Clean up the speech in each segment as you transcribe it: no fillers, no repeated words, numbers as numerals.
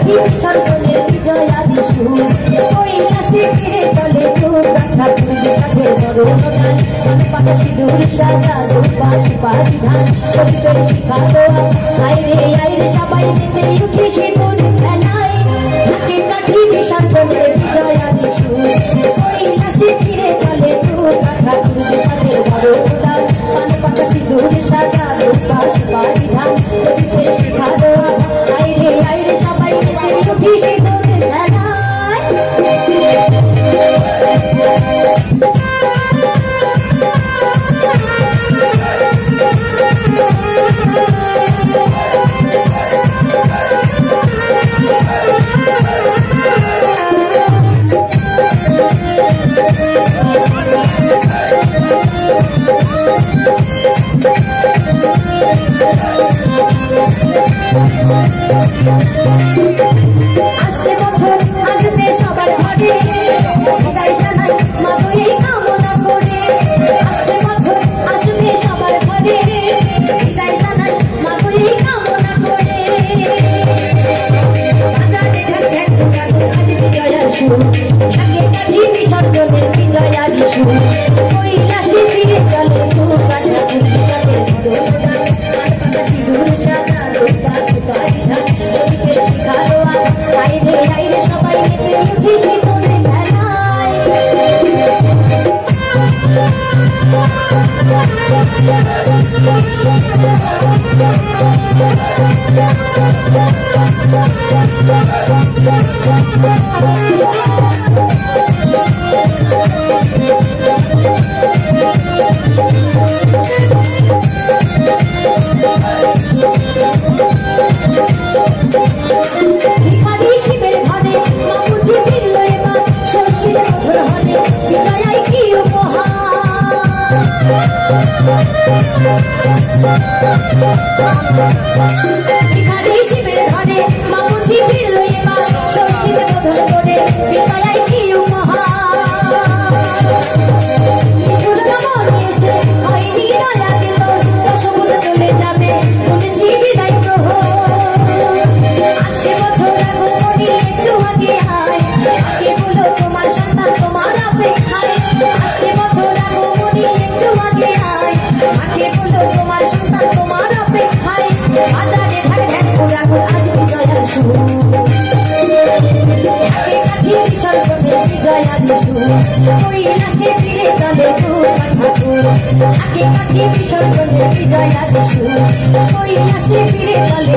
বিসর্জনের বিজয়া দিশু কৈলাসে ফিরে চলে ঠাকুরের সাথে বড় নোটাল পাতা সিঁদুর সাজালো সুপারি ধান কবিদের শিখালো আইরে সবাই মেতে উঠে সিঁদুর খেলায় হাতে কাঠি বিসর্জনের বিজয়া দিশু কৈলাসে ফিরে চলে ঠাকুরের সাথে বড় নোটাল পাতা সিঁদুর সাজালো সুপারি ধান কবিদের শিখালো আইরে সবাই মেতে উঠে সিঁদুর খেলায় আসছে বছর আসবে সবার ঘরে বিদায় জানাই মা তুই কামনা করে আসছে বছর আসবে সবার ঘরে বিদায় জানাই মা তুই কামনা করে বাজারে ঢাক ঢাক আজ বিজয়ার সুর ঢাকে কাঁধি বিসর্জনের বিজয়া দিশু কৈলাসে ফিরে চলে ঠাকুর চলে ধরোডাল পাতা সিঁদুর সাজালো সুপারি ধান কবিদের শিখালো আইরে সবাই মেতে উঠে সিঁদুরে খেলায় শিবের ঘরে মা বুঝি ফিরলো এবার ষষ্ঠীতে বোধন করে বিজয়ায় কি উপহার এসে হয়নি দয়া দিল দশমুখ চলে যাবে শুনেছি বিদায় প্রহর আসছে বছর আগমনী একটু আগে আয় আগে বলো তোমার সন্তান তোমার অপেক্ষায় আসছে বছর আগমনী একটু আগে আয় আগে বলো তোমার সন্তান তোমার অপেক্ষায় বাজারে ঢাক ঢাক পুরাকুর আজ বিজয়ার সুর ঢাকে কাঠি বিসর্জনের বিজয়া দিশু কৈলাসে ফিরে চলে ঠাকুর ঢাকে কাঠি বিসর্জনের বিজয়া দিশু কৈলাসে ফিরে চলে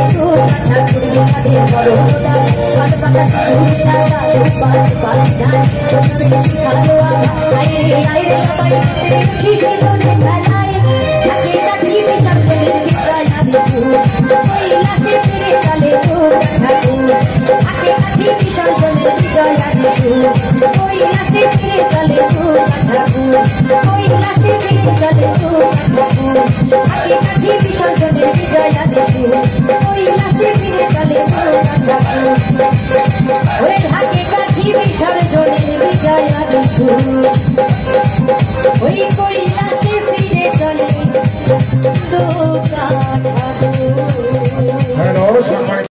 ঠাকুরের সাথে বড় নোটাল পাতা সিঁদুর সাজালো সুপারি ধান কবিদের শিখালো আইরে সবাই মেতে উঠে সিঁদুরে খেলায় ঢাকে কাঠি বিসর্জনের বিজয়া দিশু কৈলাসে ফিরে চলে ঠাকুর ঢাকে কাঠি বিসর্জনের বিজয়া দিশু কৈলাসে ফিরে চলে ঠাকুর কৈলাসে ফিরে চলে ঠাকুর ঢাকে কাঠি বিসর্জনের বিজয়া দিশু কৈলাসে